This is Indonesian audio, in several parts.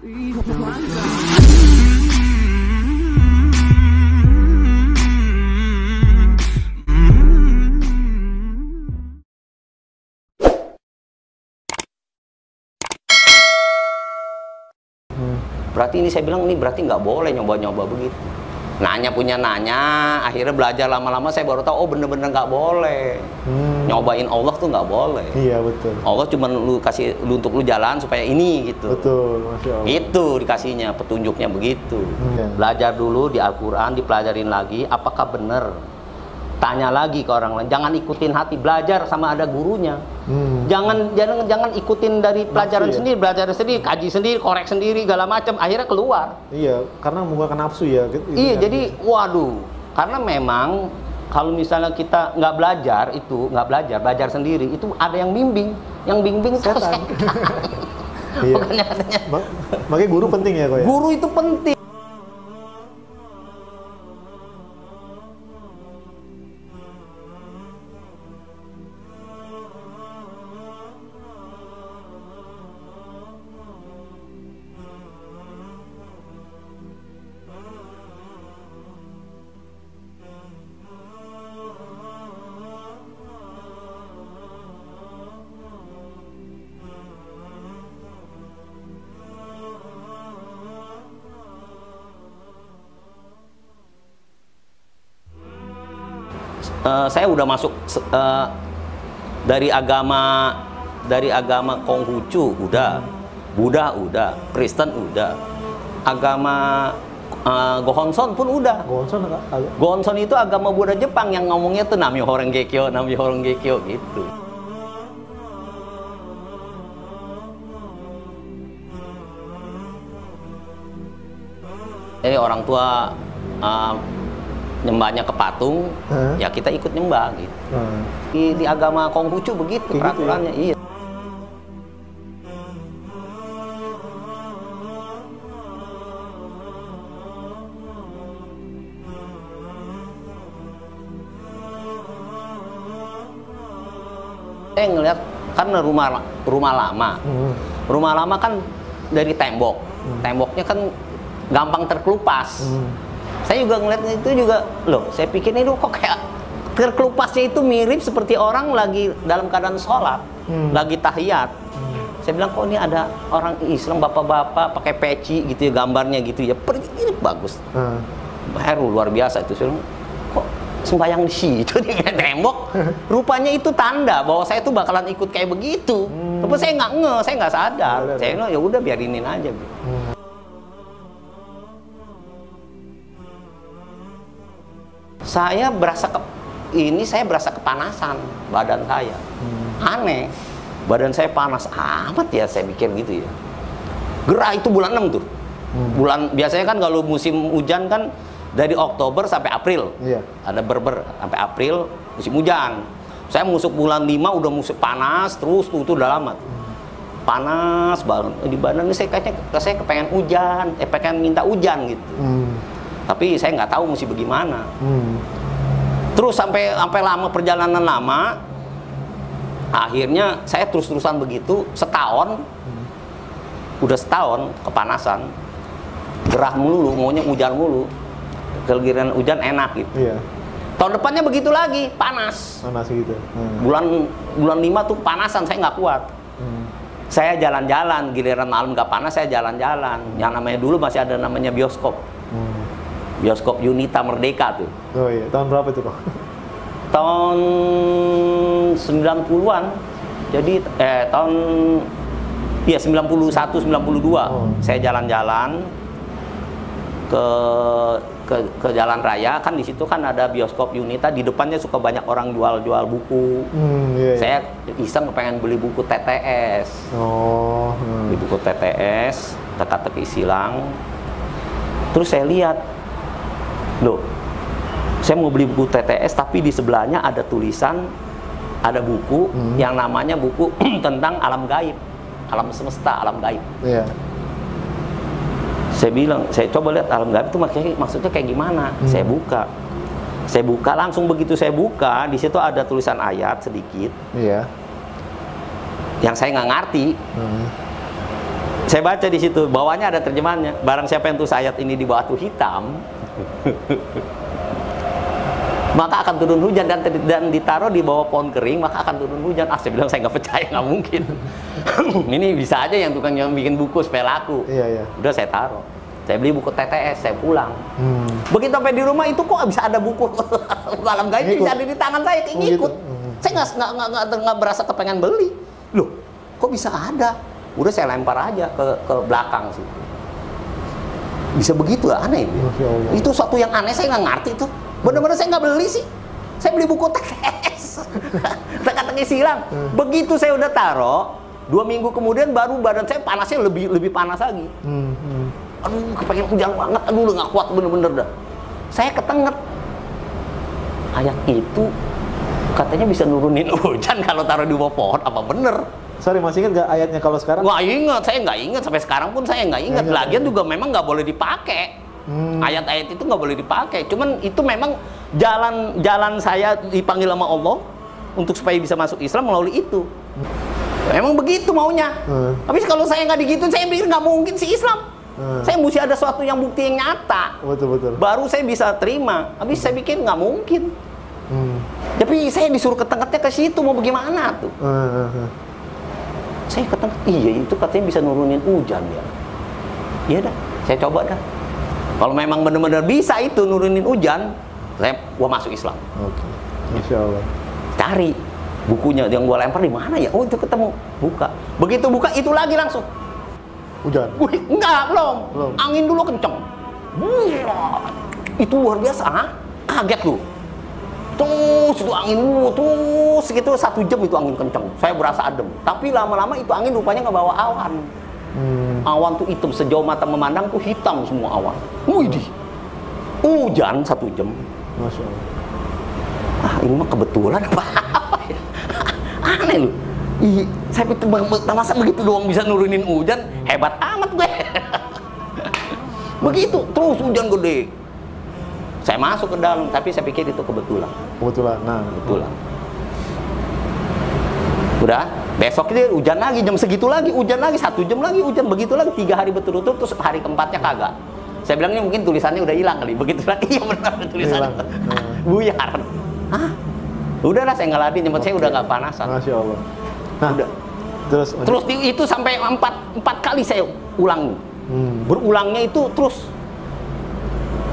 Berarti ini saya bilang ini berarti nggak boleh nyoba-nyoba begitu. Nanya punya nanya, akhirnya belajar lama-lama saya baru tahu oh bener-bener nggak boleh. Nyobain Allah tuh nggak boleh. Iya betul. Allah cuma lu kasih lu untuk lu jalan supaya ini gitu. Betul, Masya Allah. Itu dikasihnya petunjuknya begitu. Belajar dulu di Al-Quran, dipelajarin lagi apakah bener. Tanya lagi ke orang lain, jangan ikutin hati, belajar sama ada gurunya. Jangan ikutin dari pelajaran nafsu, sendiri, belajar sendiri, kaji sendiri, korek sendiri, segala macam, akhirnya keluar. Iya, karena menggunakan nafsu ya. Iya, jadi waduh, karena memang kalau misalnya kita nggak belajar itu, belajar sendiri, itu ada yang bimbing setan. Iya. Makanya guru penting ya kok ya. Guru itu penting. Saya udah masuk dari agama Konghucu udah, Buddha udah, Kristen udah, agama Gohonson pun udah. Gohonson itu agama Buddha Jepang yang ngomongnya tuh Nam-myoho Renge Kyo gitu. Jadi orang tua nyembahnya ke patung, ya kita ikut nyembah gitu. Di agama Konghucu begitu peraturannya, gitu ya? Iya. Saya ngeliat kan rumah lama kan dari tembok, temboknya kan gampang terkelupas. Saya juga ngeliatnya itu juga, loh, saya pikir ini kok kayak terkelupasnya itu mirip seperti orang lagi dalam keadaan sholat, lagi tahiyat. Saya bilang, kok ini ada orang Islam, bapak-bapak pakai peci gitu ya, gambarnya gitu ya, ini bagus. Heru, luar biasa itu. Saya bilang, kok sembahyang di situ di tembok? Rupanya itu tanda bahwa saya tuh bakalan ikut kayak begitu. Tapi saya nggak saya nggak sadar. Saya bilang, ya udah biarinin aja. Gitu. Saya berasa kepanasan badan saya. Aneh. Badan saya panas amat ya, saya pikir gitu ya. Gerah itu bulan 6 tuh. Biasanya kan kalau musim hujan kan dari Oktober sampai April. Iya. Ada berber sampai April musim hujan. Saya masuk bulan 5 udah musim panas terus tuh udah lama. Panas banget di badan ini, saya kepengen hujan, pengen minta hujan gitu. Tapi saya nggak tahu mesti bagaimana. Terus sampai lama perjalanan lama, akhirnya saya terus-terusan begitu setahun. Udah setahun kepanasan, gerah melulu, maunya hujan mulu. Giliran hujan enak gitu. Iya. Tahun depannya begitu lagi, panas. Panas gitu. Bulan 5 tuh panasan, saya nggak kuat. Saya jalan-jalan, giliran malam nggak panas, saya jalan-jalan. Yang namanya dulu masih ada namanya bioskop. Bioskop Yunita Merdeka tuh. Oh iya, tahun berapa itu Pak? Tahun 90-an. Jadi tahun 91 92. Saya jalan-jalan ke jalan raya, kan di situ kan ada bioskop Yunita, di depannya suka banyak orang jual buku. Saya iseng pengen beli buku TTS. Beli buku TTS, teka-teki silang. Terus saya lihat, loh, saya mau beli buku TTS tapi di sebelahnya ada tulisan, ada buku yang namanya buku tentang alam gaib, alam semesta, alam gaib. Saya bilang, saya coba lihat alam gaib itu maksudnya kayak gimana. Saya buka langsung, begitu saya buka, di situ ada tulisan ayat sedikit yang saya nggak ngerti. Saya baca di situ, bawahnya ada terjemahannya. Barang siapa yang tulis ayat ini di batu hitam, maka akan turun hujan, dan ditaruh di bawah pohon kering, maka akan turun hujan. Saya bilang saya nggak percaya, nggak mungkin. Ini bisa aja yang tukang yang bikin buku supaya laku. Iya. Udah saya taruh. Saya beli buku TTS, saya pulang. Begitu sampai di rumah itu kok bisa ada buku alam gaib bisa ada di tangan saya, kayak ngikut. Saya nggak berasa kepengen beli. Loh, kok bisa ada? Udah saya lempar aja ke belakang sih. Bisa begitu, aneh. Itu suatu yang aneh, saya nggak ngerti tuh. Bener-bener saya nggak beli sih. Saya beli buku TTS. Teka-teki silang. Begitu saya udah taruh, 2 minggu kemudian baru badan saya panasnya lebih panas lagi. Aduh, kepengen hujan banget. Aduh, nggak kuat bener-bener dah. Saya ketenget. Ayat itu katanya bisa nurunin hujan kalau taruh di bawah pohon. Apa bener? Sorry, masih ingat nggak ayatnya kalau sekarang? Nggak ingat, saya nggak ingat. Sampai sekarang pun saya nggak ingat. Lagian juga memang nggak boleh dipakai. Ayat-ayat itu nggak boleh dipakai. Cuman itu memang jalan saya dipanggil sama Allah untuk supaya bisa masuk Islam melalui itu. Memang begitu maunya. Tapi kalau saya nggak digituin, saya pikir nggak mungkin sih Islam. Saya mesti ada sesuatu yang bukti yang nyata. Betul. Baru saya bisa terima. Habis saya pikir nggak mungkin. Tapi saya disuruh ketengahnya ke situ, mau bagaimana tuh? Saya ketengah, iya itu katanya bisa nurunin hujan ya. Iya dah, saya coba dah. Kalau memang benar-benar bisa itu nurunin hujan, gua masuk Islam. Oke, Masya Allah. Cari bukunya yang gua lempar di mana ya? Oh itu ketemu, buka. Begitu buka itu lagi langsung. Hujan? Wih, enggak, belum. Angin dulu kenceng. Itu luar biasa, kaget lu. Terus itu angin terus gitu 1 jam itu angin kenceng. Saya berasa adem. Tapi lama-lama itu angin rupanya ngebawa awan. Awan tuh hitam, sejauh mata memandang tuh hitam semua awan. Widih. Hujan 1 jam. Masya Allah. Ini mah kebetulan apa ya? Aneh loh. Saya pikir masa begitu doang bisa nurunin hujan, hebat amat gue. Begitu, terus hujan gede. Saya masuk ke dalam, tapi saya pikir itu kebetulan. Kebetulan. Udah, besok dia hujan lagi, jam segitu lagi, hujan lagi, 1 jam lagi, hujan begitu lagi, 3 hari berturut-turut, terus hari keempatnya kagak. Saya bilang ini mungkin tulisannya udah hilang kali, begitu lagi, iya benar tulisannya. Buyar. Udahlah saya ngeladin, nyempet saya udah nggak panasan. Masya Allah. Nah, udah. Terus itu sampai 4 kali saya ulang. Berulangnya itu terus.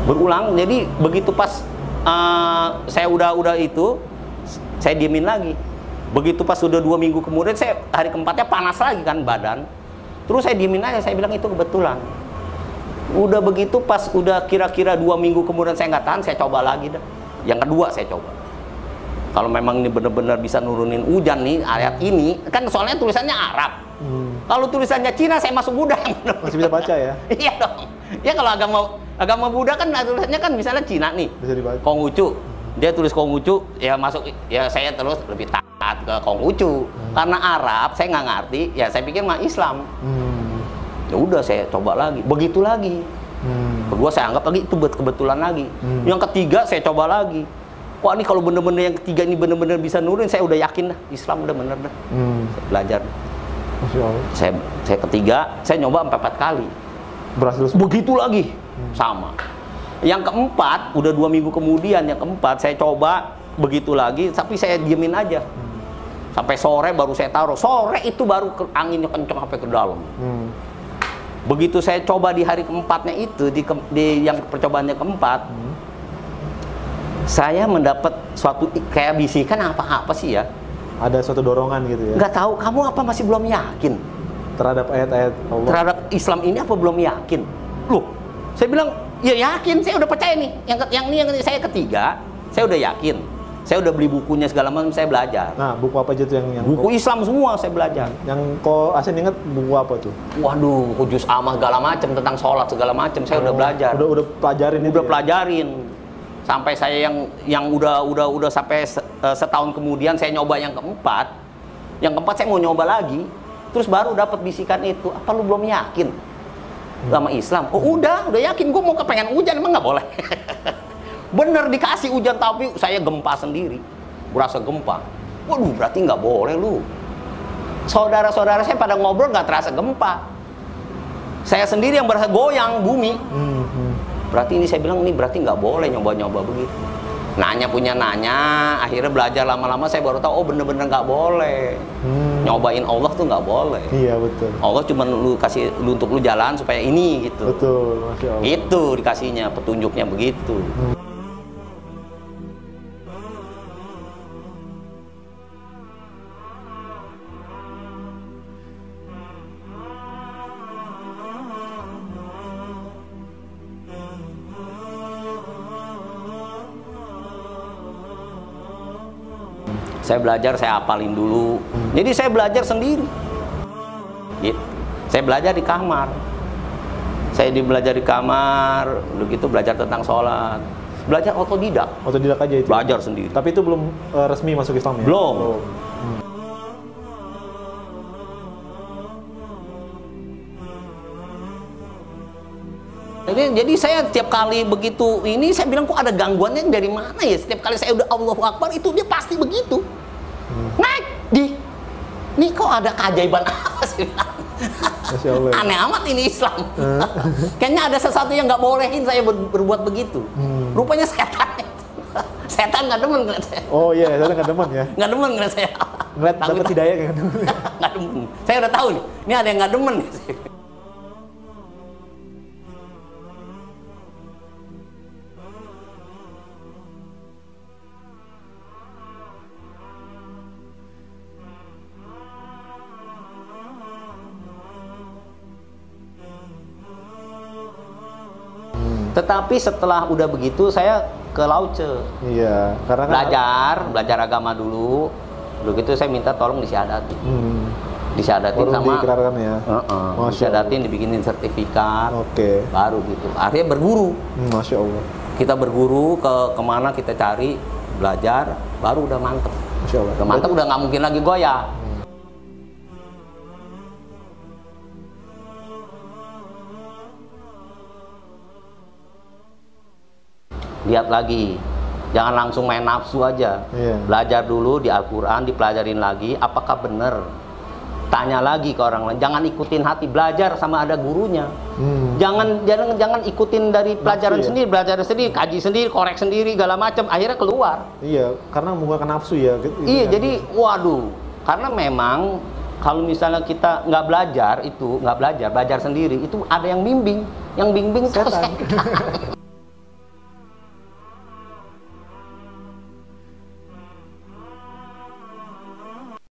Berulang, jadi begitu pas saya udah itu, saya diemin lagi. Begitu pas udah 2 minggu kemudian, saya hari keempatnya panas lagi kan badan. Terus saya diemin aja, saya bilang itu kebetulan. Udah begitu pas udah kira-kira 2 minggu kemudian saya nggak tahan, saya coba lagi dah. Yang kedua saya coba. Kalau memang ini benar-benar bisa nurunin hujan nih ayat ini, kan soalnya tulisannya Arab. Kalau tulisannya Cina, saya masuk Buddha. Masih bisa baca ya? Iya dong. Ya kalau agama Buddha kan tulisannya kan misalnya Cina nih. Bisa dibaca. Konghucu. Dia tulis Konghucu, ya masuk, ya saya terus lebih taat ke Konghucu. Karena Arab saya nggak ngerti, ya saya pikir mah Islam. Ya udah saya coba lagi. Begitu lagi. Kedua saya anggap lagi itu kebetulan lagi. Yang ketiga saya coba lagi. Wah ini kalau bener-bener yang ketiga ini bener-bener bisa nurunin, saya udah yakin dah Islam udah bener dah. Saya belajar. Saya ketiga, saya nyoba 4 kali. Berhasil. Begitu lagi, sama. Yang keempat, udah 2 minggu kemudian, yang keempat saya coba begitu lagi, tapi saya diemin aja. Sampai sore baru saya taruh. Sore itu baru anginnya kenceng sampai ke dalam. Begitu saya coba di hari keempatnya itu, di yang percobaannya keempat, saya mendapat suatu kayak bisikan apa sih ya? Ada suatu dorongan gitu ya? Nggak tahu, kamu apa masih belum yakin? Terhadap ayat-ayat Allah? Terhadap Islam ini apa belum yakin? Loh, saya bilang, ya yakin, saya udah percaya nih. Yang saya ketiga, saya udah yakin. Saya udah beli bukunya segala macam, saya belajar. Nah, buku apa aja tuh yang buku Islam semua saya belajar. Yang kok Asen inget buku apa tuh? Waduh, buku juz amah segala macam, tentang sholat segala macam, saya udah belajar. Udah pelajarin itu. Udah pelajarin. Sampai saya yang udah sampai setahun kemudian saya nyoba yang keempat. Yang keempat saya mau nyoba lagi. Terus baru dapat bisikan itu, apa lu belum yakin sama Islam? Oh udah yakin, gue mau kepengen hujan, emang nggak boleh. Bener dikasih hujan, tapi saya gempa sendiri, berasa gempa. Waduh, berarti nggak boleh lu. Saudara-saudara saya pada ngobrol nggak terasa gempa. Saya sendiri yang berasa goyang bumi. Berarti ini saya bilang, ini berarti nggak boleh nyoba-nyoba begitu. Nanya punya nanya, akhirnya belajar lama-lama saya baru tahu, oh bener-bener nggak boleh. Nyobain Allah tuh nggak boleh. Iya, betul. Allah cuma lu kasih lu untuk lu jalan supaya ini gitu. Betul, Masya Allah. Itu dikasihnya, petunjuknya begitu. Saya belajar, saya hafalin dulu. Jadi saya belajar sendiri. Gitu. Saya belajar di kamar. Saya belajar di kamar, begitu belajar tentang sholat. Belajar otodidak. Otodidak aja itu? Belajar sendiri. Tapi itu belum resmi masuk Islam ya? Belum. Jadi saya setiap kali begitu ini saya bilang kok ada gangguannya dari mana ya? Setiap kali saya udah Allahu Akbar itu dia pasti begitu. Naik ini kok ada keajaiban apa sih? Masya Allah. Aneh amat ini Islam. Kayaknya ada sesuatu yang nggak bolehin saya berbuat begitu. Rupanya setan. Setan nggak demen ngeliat saya. Oh iya, setan nggak demen ya? Nggak demen ngeliat saya. Ngeliat dapat hidayah kan? Nggak demen. Saya udah tahu nih. Ini ada yang nggak demen. Tetapi setelah udah begitu saya ke Lauce. Iya, karena belajar agama dulu. Begitu saya minta tolong disyahadatin. Disyahadatin sama ya. Disyahadatin, dibikinin sertifikat. Baru gitu. Akhirnya berguru. Masya Allah. Kita berguru kemana kita cari, belajar, baru udah mantep. Masya Allah. Udah mantep, udah nggak mungkin lagi goyah. Lihat lagi, jangan langsung main nafsu aja. Belajar dulu di Al-Quran, dipelajarin lagi, apakah benar? Tanya lagi ke orang lain, jangan ikutin hati, belajar sama ada gurunya. Jangan ikutin dari pelajaran sendiri, belajar sendiri, kaji sendiri, korek sendiri, segala macam, akhirnya keluar. Iya, karena menggunakan nafsu ya. Iya, jadi waduh, karena memang kalau misalnya kita nggak belajar, belajar sendiri, itu ada yang bimbing, setan.